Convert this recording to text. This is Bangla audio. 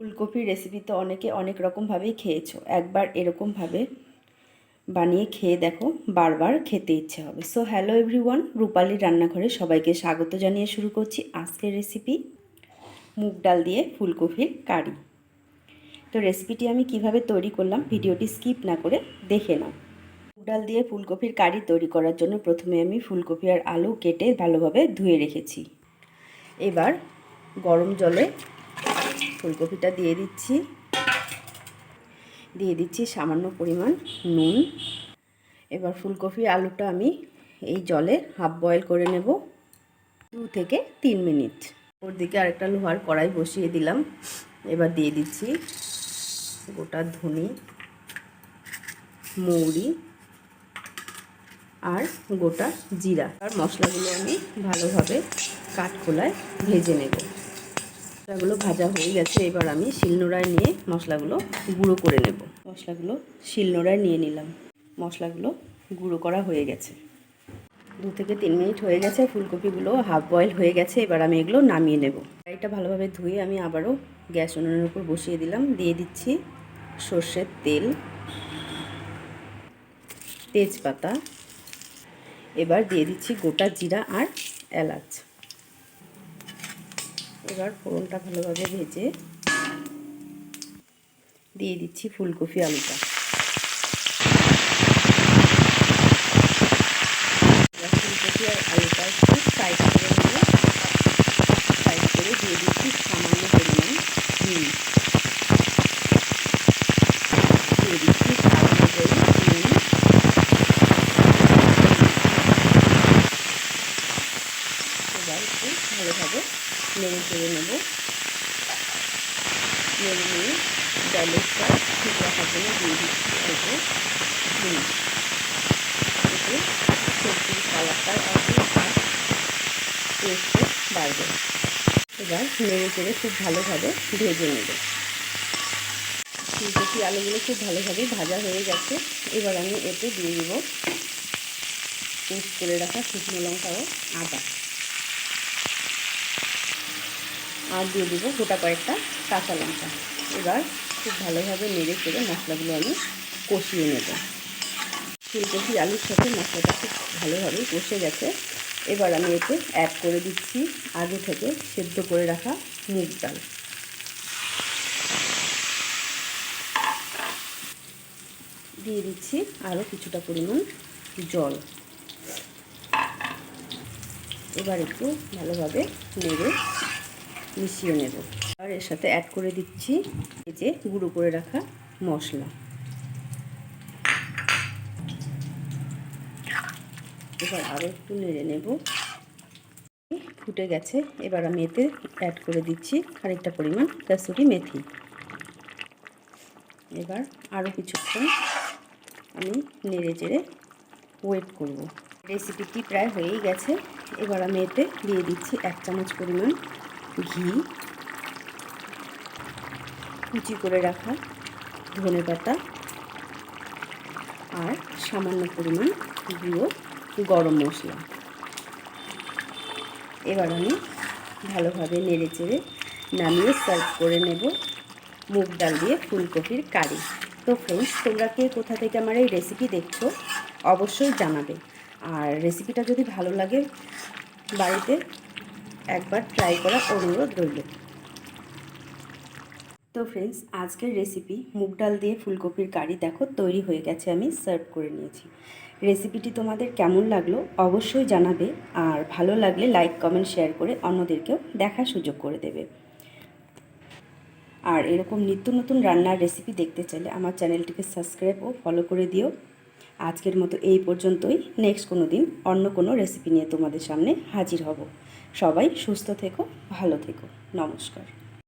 ফুলকপির রেসিপি তো অনেকে অনেক রকমভাবেই খেয়েছো, একবার এরকমভাবে বানিয়ে খেয়ে দেখো, বারবার খেতে ইচ্ছে হবে। সো হ্যালো এভরিওয়ান, রূপালীর রান্নাঘরে সবাইকে স্বাগত জানিয়ে শুরু করছি আজকের রেসিপি, মুগ ডাল দিয়ে ফুলকপির কারি। তো রেসিপিটি আমি কিভাবে তৈরি করলাম ভিডিওটি স্কিপ না করে দেখে নাও। মুগ ডাল দিয়ে ফুলকপির কারি তৈরি করার জন্য প্রথমে আমি ফুলকপি আর আলু কেটে ভালোভাবে ধুয়ে রেখেছি। এবার গরম জলে ফুলকপিটা দিয়ে দিচ্ছি সামান্য পরিমাণ নুন। এবার ফুলকপি আলুটা আমি এই জলে হাফ বয়েল করে নেব 2 থেকে 3 মিনিট। ওর দিকে আরেকটা লোহার কড়াই বসিয়ে দিলাম। এবার দিয়ে দিচ্ছি গোটা ধনে, মৌরি আর গোটা জিরা। আর মশলাগুলো আমি ভালোভাবে কাঠখোলায় ভেজে নেব। মশলাগুলো ভাজা হয়ে গেছে, এবার আমি শিলনোড়ায় নিয়ে মশলাগুলো গুঁড়ো করে নেব। মশলাগুলো শিলনোড়ায় নিয়ে নিলাম। মশলাগুলো গুঁড়ো করা হয়ে গেছে। 2 থেকে 3 মিনিট হয়ে গেছে, ফুলকপিগুলো হাফ বয়েল হয়ে গেছে। এবার আমি এগুলো নামিয়ে নেব। কড়াইটা ভালোভাবে ধুয়ে আমি আবারও গ্যাস উনুনের উপর বসিয়ে দিলাম। দিয়ে দিচ্ছি সর্ষের তেল, তেজপাতা। এবার দিয়ে দিচ্ছি গোটা জিরা আর এলাচ। এবার ফোড়নটা ভালোভাবে ভেজে দিয়ে দিচ্ছি ফুলকপি আলুটা। ফুলকপি আর আলুটা একটু সাইড করে নিয়ে সাইড করে দিয়ে দিচ্ছি সামান্য পরিমাণ ঘি, দিয়ে দিচ্ছি স্বাদ অনুযায়ী নুন। এবার একটু ভালোভাবে নেড়ে চেড়ে নেব। নেড়ে নিয়ে ডালের স্বাদ ঠিক রাখার জন্য দিয়ে দিচ্ছি অল্প নুন। এতে সবজির কালারটা একটু টেস্টে বাড়বে। এবার নেড়ে চেড়ে খুব ভালোভাবে ভেজে নেব। ফুলকপি আলুগুলো খুব ভালোভাবে ভাজা হয়ে গেছে। এবার আমি এতে দিয়ে দেব পেস্ট করে রাখা শুকনো লঙ্কা ও আদা, আর দিয়ে দেবো গোটা কয়েকটা কাঁচা লঙ্কা। এবার খুব ভালোভাবে নেড়ে চেড়ে মশলাগুলো আমি কষিয়ে নেব। ফুলকপি আলুর সাথে মশলাটা খুব ভালোভাবেই কষে গেছে। এবার আমি এতে অ্যাড করে দিচ্ছি আগে থেকে সেদ্ধ করে রাখা মুগ ডাল। দিয়ে দিচ্ছি আরও কিছুটা পরিমাণ জল। এবার একটু ভালোভাবে নেড়ে মিশিয়ে নেব। আর এর সাথে অ্যাড করে দিচ্ছি এই যে গুঁড়ো করে রাখা মশলা। এবার আরও একটু নেড়ে নেব। ফুটে গেছে, এবার আমি এতে অ্যাড করে দিচ্ছি খানিকটা পরিমাণ কাসুরি মেথি। এবার আরও কিছুক্ষণ আমি নেড়ে চেড়ে ওয়েট করব। রেসিপিটি প্রায় হয়েই গেছে। এবার আমি এতে দিয়ে দিচ্ছি 1 চামচ পরিমাণ ঘি, কুচি করে রাখা ধনেপাতা আর সামান্য পরিমাণ গুঁড়ো গরম মশলা। এবার আমি ভালোভাবে নেড়ে চেড়ে নামিয়ে সার্ভ করে নেব মুগ ডাল দিয়ে ফুলকপির কারি। তো ফ্রেন্ডস, তোমরা কে কোথা থেকে আমার এই রেসিপি দেখছো অবশ্যই জানাবে। আর রেসিপিটা যদি ভালো লাগে বাড়িতে একবার ট্রাই করার অনুরোধ রইল। তো ফ্রেন্ডস, আজকের রেসিপি মুগ ডাল দিয়ে ফুলকপির কারি দেখো তৈরি হয়ে গেছে, আমি সার্ভ করে নিয়েছি। রেসিপিটি তোমাদের কেমন লাগলো অবশ্যই জানাবে। আর ভালো লাগলে লাইক, কমেন্ট, শেয়ার করে অন্যদেরকেও দেখার সুযোগ করে দেবে। আর এরকম নিত্য নতুন রান্নার রেসিপি দেখতে চাইলে আমার চ্যানেলটিকে সাবস্ক্রাইব ও ফলো করে দিও। আজকের মতো এই পর্যন্তই। নেক্সট কোনো দিন অন্য কোনো রেসিপি নিয়ে তোমাদের সামনে হাজির হব। সবাই সুস্থ থেকো, ভালো থেকো। নমস্কার।